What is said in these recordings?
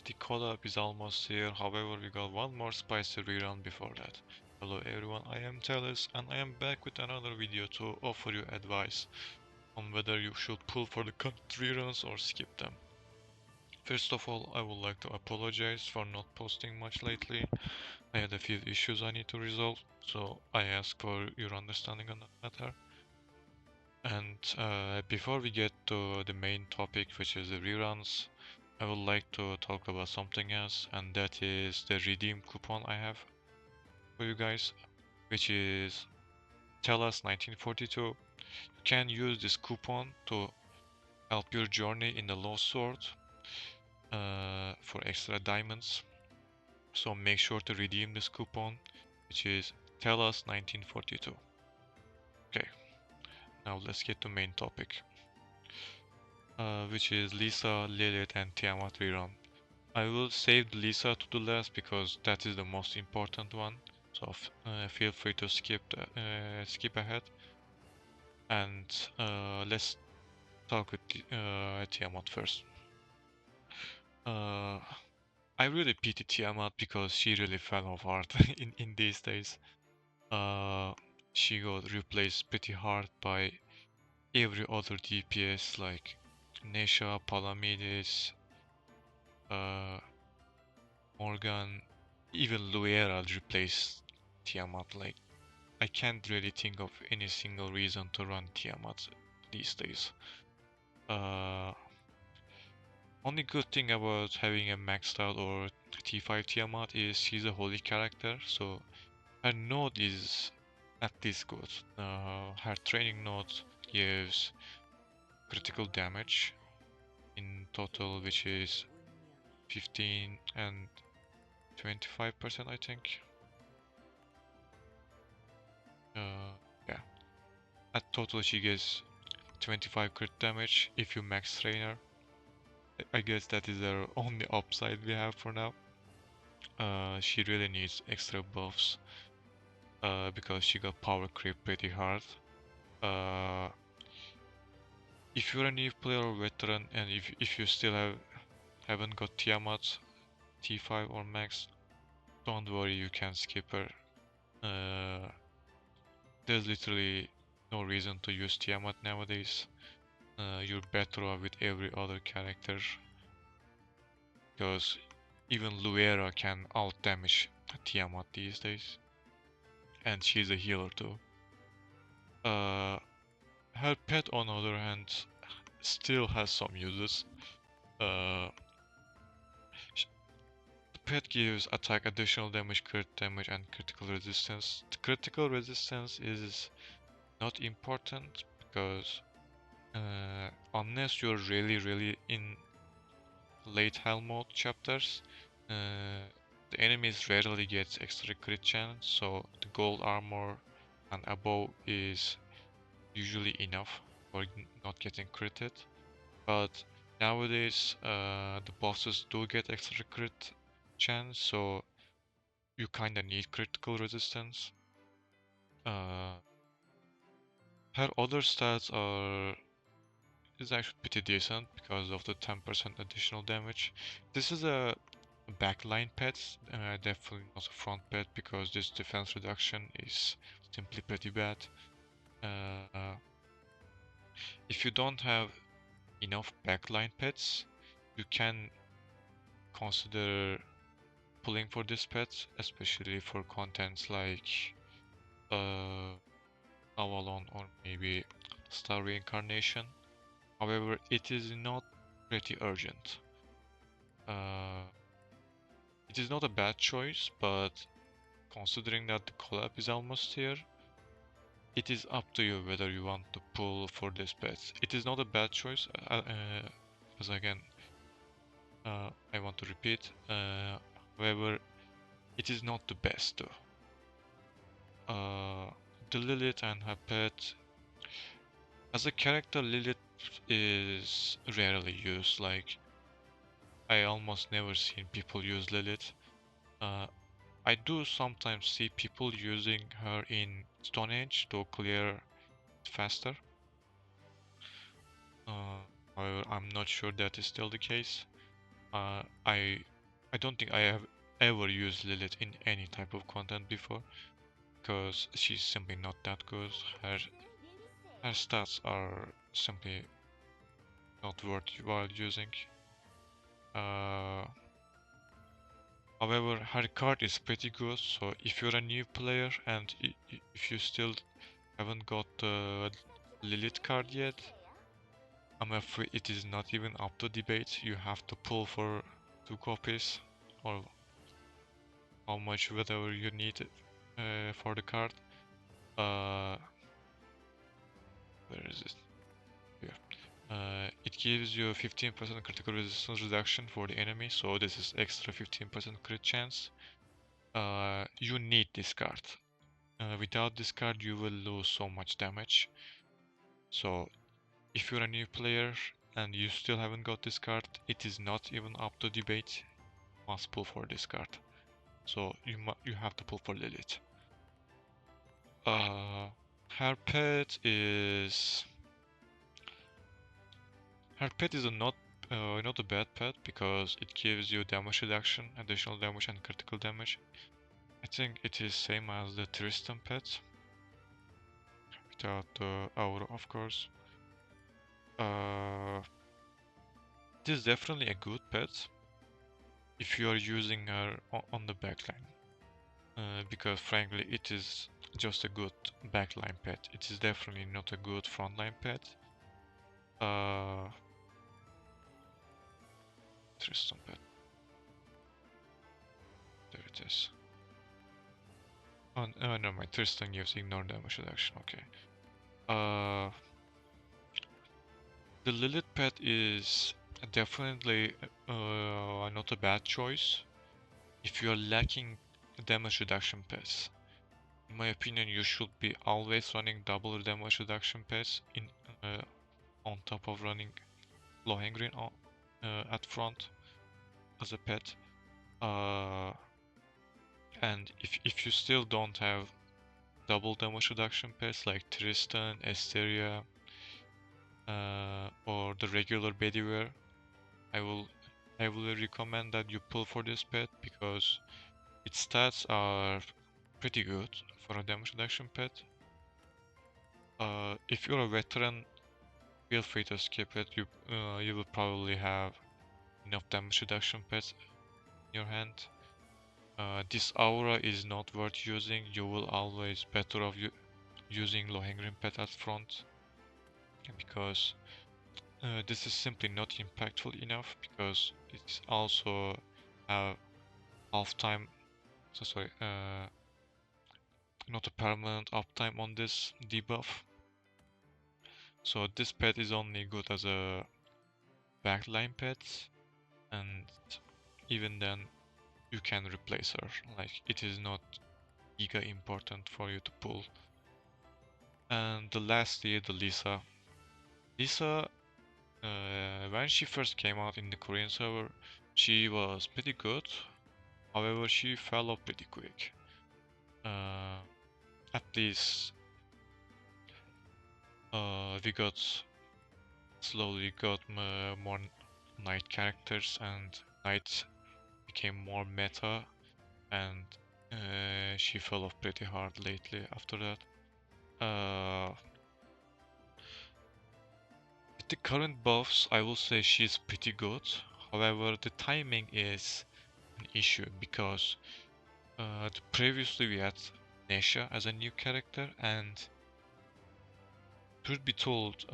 the collab is almost here, however we got one more spicy rerun before that. Hello everyone, I am Talis and I am back with another video to offer you advice on whether you should pull for the cut reruns or skip them. First of all, I would like to apologize for not posting much lately. I had a few issues I need to resolve, so I ask for your understanding on that matter. And before we get to the main topic, which is the reruns, I would like to talk about something else, and that is the redeem coupon I have for you guys, which is TELUS1942. You can use this coupon to help your journey in the LostSword for extra diamonds. So make sure to redeem this coupon, which is TELUS1942. Okay, now let's get to main topic. Which is Lisa, Lilith and Tiamat rerun. I will save Lisa to the last because that is the most important one. So feel free to skip ahead. And let's talk with Tiamat first. I really pity Tiamat because she really fell off hard in these days. She got replaced pretty hard by every other DPS like Nesha, Palamedes, Morgan, even Luera replaced Tiamat. Like, I can't really think of any single reason to run Tiamat these days. Only good thing about having a maxed out or T5 Tiamat is she's a holy character, so her node is at least good. Her training node gives critical damage in total, which is 15 and 25%, I think. Yeah. At total, she gets 25 crit damage if you max train her. I guess that is the only upside we have for now. She really needs extra buffs because she got power creep pretty hard. If you're a new player or veteran, and if you still haven't got Tiamat T5 or max, don't worry, you can skip her. There's literally no reason to use Tiamat nowadays. You're better off with every other character, because even Luera can out damage Tiamat these days, and she's a healer too. Her pet, on the other hand, still has some uses. The pet gives attack additional damage, crit damage, and critical resistance. The critical resistance is not important because unless you're really in late hell mode chapters, the enemies rarely get extra crit chance, so the gold armor and above is usually enough for not getting critted. But nowadays the bosses do get extra crit chance, so you kinda need critical resistance. Her other stats is actually pretty decent because of the 10% additional damage. This is a backline pet, definitely not a front pet because this defense reduction is simply pretty bad. If you don't have enough backline pets, you can consider pulling for this pet, especially for contents like Avalon or maybe Star Reincarnation. However, it is not pretty urgent. It is not a bad choice, but considering that the collab is almost here, it is up to you whether you want to pull for this pet. It is not a bad choice, as again, I want to repeat. However, it is not the best though. The Lilith and her pet. As a character, Lilith is rarely used. Like, I almost never seen people use Lilith. I do sometimes see people using her in Stone Age to clear faster. However, I'm not sure that is still the case. I I don't think I have ever used Lilith in any type of content before, because she's simply not that good. Her stats are simply not worthwhile using. However, her card is pretty good, so if you're a new player and if you still haven't got the Lilith card yet, I'm afraid it is not even up to debate. You have to pull for 2 copies, or how much whatever you need for the card. Where is it? Here. It gives you 15% critical resistance reduction for the enemy, so this is extra 15% crit chance. You need this card. Without this card, you will lose so much damage. So, if you're a new player and you still haven't got this card, it is not even up to debate. You must pull for this card. So you have to pull for Lilith. Her pet is not a bad pet because it gives you damage reduction, additional damage, and critical damage. I think it is same as the Tristan pet, without the aura, of course. It is definitely a good pet if you are using her on the backline, because frankly it is just a good backline pet. It is definitely not a good frontline pet. Tristan pet. There it is. Oh no, my Tristan gives ignore damage reduction. Okay. The Lilith pet is definitely not a bad choice if you are lacking damage reduction pets. In my opinion, you should be always running double damage reduction pets on top of running Lohengrin at front as a pet. And if you still don't have double damage reduction pets like Tristan, Asteria, or the regular Bedivere, I will heavily recommend that you pull for this pet because its stats are pretty good for a damage reduction pet. If you're a veteran, feel free to skip it. You will probably have enough damage reduction pets in your hand. This aura is not worth using. You will always better off using Lohengrin pet at front because this is simply not impactful enough because it's also half time. So sorry, not a permanent uptime on this debuff. So this pet is only good as a backline pet, and even then you can replace her. Like it is not giga important for you to pull. And the lastly, the Lisa. Lisa, when she first came out in the Korean server, she was pretty good. However, she fell off pretty quick. At least we slowly got more knight characters, and knights became more meta, and she fell off pretty hard lately after that. With the current buffs, I will say she's pretty good. However, the timing is an issue because previously we had Nesha as a new character, and truth be told,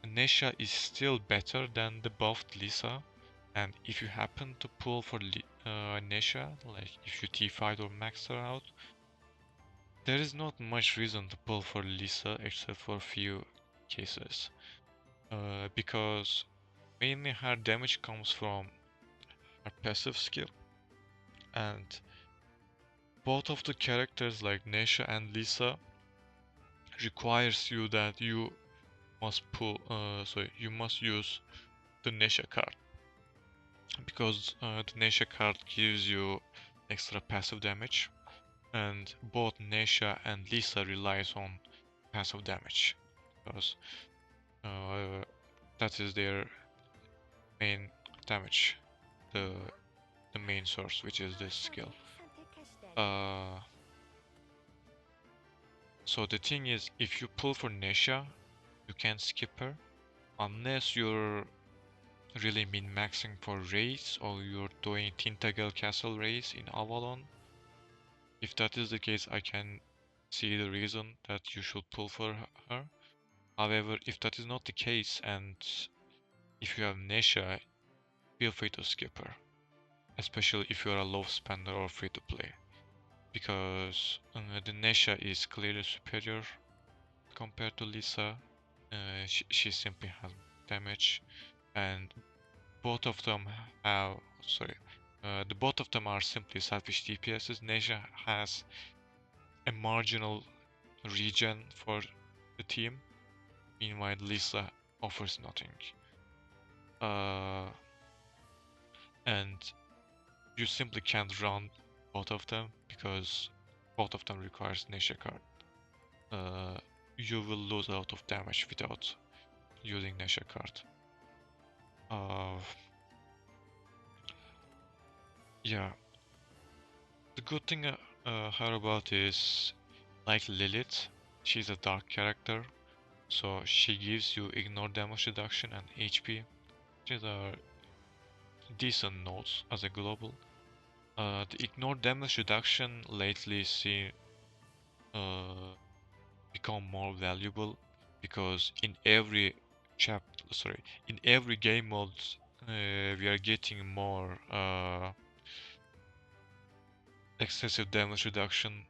Nesha is still better than the buffed Lisa. And if you happen to pull for Nesha, like if you T5 or max her out, there is not much reason to pull for Lisa except for a few cases. Because mainly her damage comes from her passive skill. And both of the characters like Nesha and Lisa requires you that you must you must use the Nesha card. Because the Nesha card gives you extra passive damage, and both Nesha and Lisa relies on passive damage because that is their main damage. The the main source, which is this skill. Uh, so the thing is, if you pull for Nesha, you can skip her unless you're really min-maxing for raids or you're doing Tintagel Castle raids in Avalon. If that is the case, I can see the reason that you should pull for her. However, if that is not the case and if you have Nesha, feel free to skip her. Especially if you're a low spender or free to play. Because the Nesha is clearly superior compared to Lisa. She simply has damage, and both of them have, the both of them are simply selfish DPSs. Nesha has a marginal regen for the team, meanwhile Lisa offers nothing. And you simply can't run both of them because both of them requires Nesha card. You will lose a lot of damage without using Nesha card. Yeah, the good thing her about is like Lilith, she's a dark character, so she gives you ignore damage reduction and HP, which are decent notes as a global. The ignore damage reduction lately see become more valuable because in every in every game mode we are getting more excessive damage reduction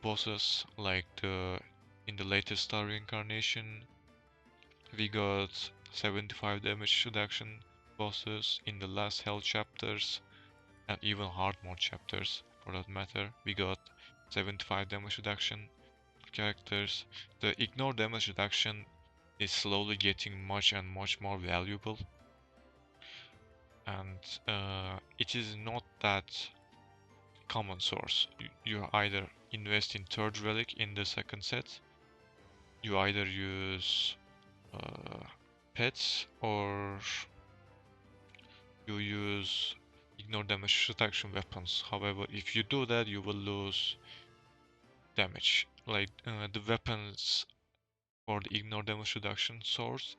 bosses, like in the latest Star Reincarnation we got 75 damage reduction bosses. In the last Hell chapters and even hard mode chapters for that matter, we got 75 damage reduction characters. The ignore damage reduction is slowly getting much and much more valuable, and it is not that common source. You either invest in third relic in the second set, you either use pets, or you use ignore damage reduction weapons. However, if you do that, you will lose damage. Like the weapons for the ignore damage reduction source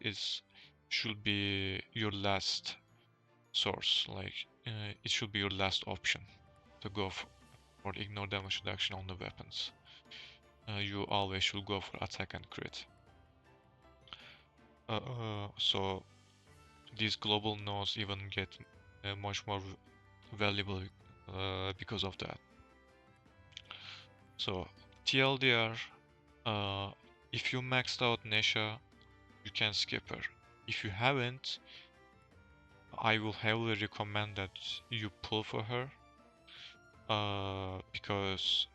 should be your last source. Like it should be your last option to go for ignore damage reduction on the weapons. You always should go for attack and crit. So these global nodes even get much more valuable because of that. So TLDR, if you maxed out Nesha, you can skip her. If you haven't, I will heavily recommend that you pull for her because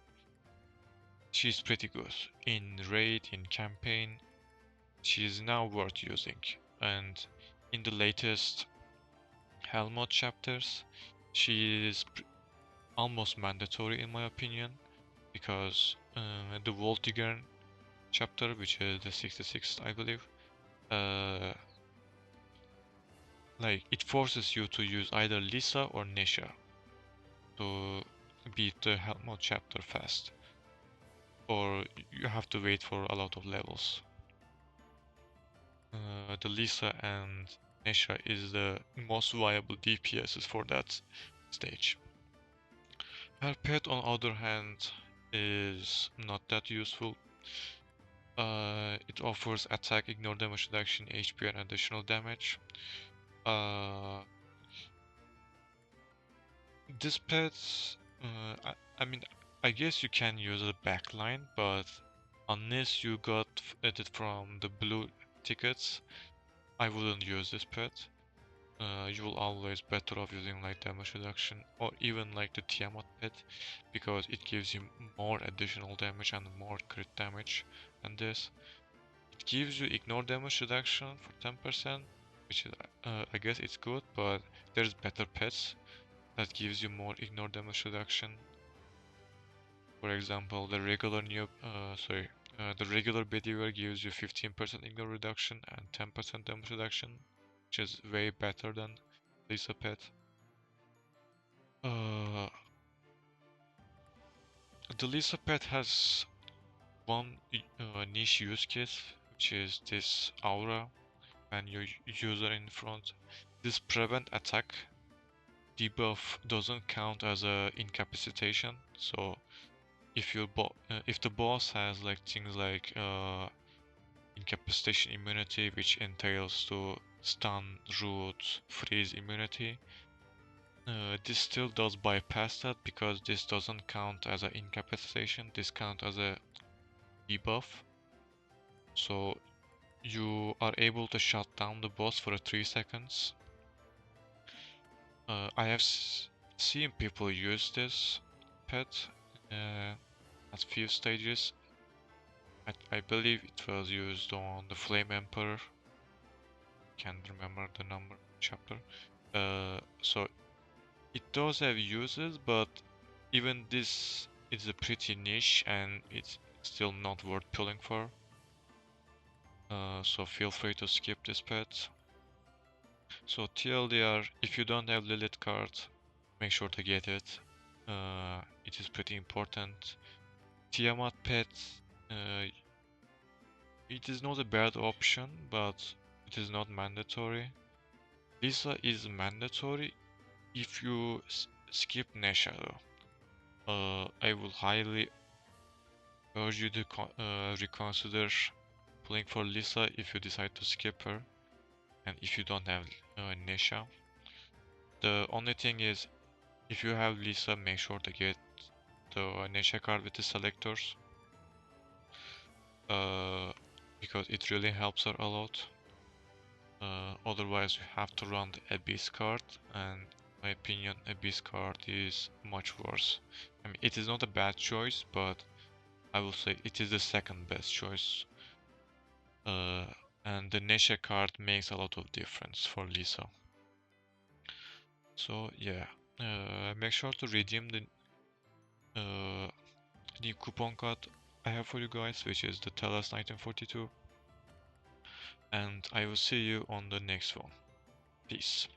she's pretty good in raid, in campaign. She is now worth using, and in the latest Helmut chapters, she is almost mandatory in my opinion, because the Voltigern chapter, which is the 66th I believe, like it forces you to use either Lisa or Nesha to beat the Helmut chapter fast, or you have to wait for a lot of levels. The Lisa and Nesha is the most viable DPSs for that stage. Her pet on other hand is not that useful. It offers attack, ignore damage reduction, HP and additional damage. This pet, I mean, I guess you can use a backline, but unless you got it from the blue tickets, I wouldn't use this pet. You will always better off using like damage reduction or even like the Tiamat pet, because it gives you more additional damage and more crit damage than this. It gives you ignore damage reduction for 10%, which is I guess it's good, but there's better pets that gives you more ignore damage reduction. For example, the regular the regular Bedivere gives you 15% ignore reduction and 10% damage reduction, which is way better than Lisa pet. Uh, the Lisa pet has one niche use case, which is this aura when your user in front. This prevent attack debuff doesn't count as a incapacitation. So if if the boss has like things like incapacitation immunity, which entails to stun, root, freeze immunity, this still does bypass that because this doesn't count as an incapacitation. This counts as a debuff. So you are able to shut down the boss for 3 seconds. I have seen people use this pet at few stages. I believe it was used on the Flame Emperor. Can't remember the number chapter. So it does have uses, but even this is a pretty niche and it's still not worth pulling for. So feel free to skip this pet. So TLDR, if you don't have Lilith card, make sure to get it. It is pretty important. Tiamat pet, it is not a bad option, but it is not mandatory. Lisa is mandatory if you skip Nesha though. I will highly urge you to reconsider playing for Lisa if you decide to skip her and if you don't have Nesha. The only thing is, if you have Lisa, make sure to get the Nesha card with the selectors, because it really helps her a lot. Otherwise you have to run the Abyss card, and in my opinion Abyss card is much worse. I mean, it is not a bad choice, but I will say it is the second best choice. And the Nesha card makes a lot of difference for Lisa. So yeah, make sure to redeem the new coupon code I have for you guys, which is the Tellus 1942. And I will see you on the next one. Peace.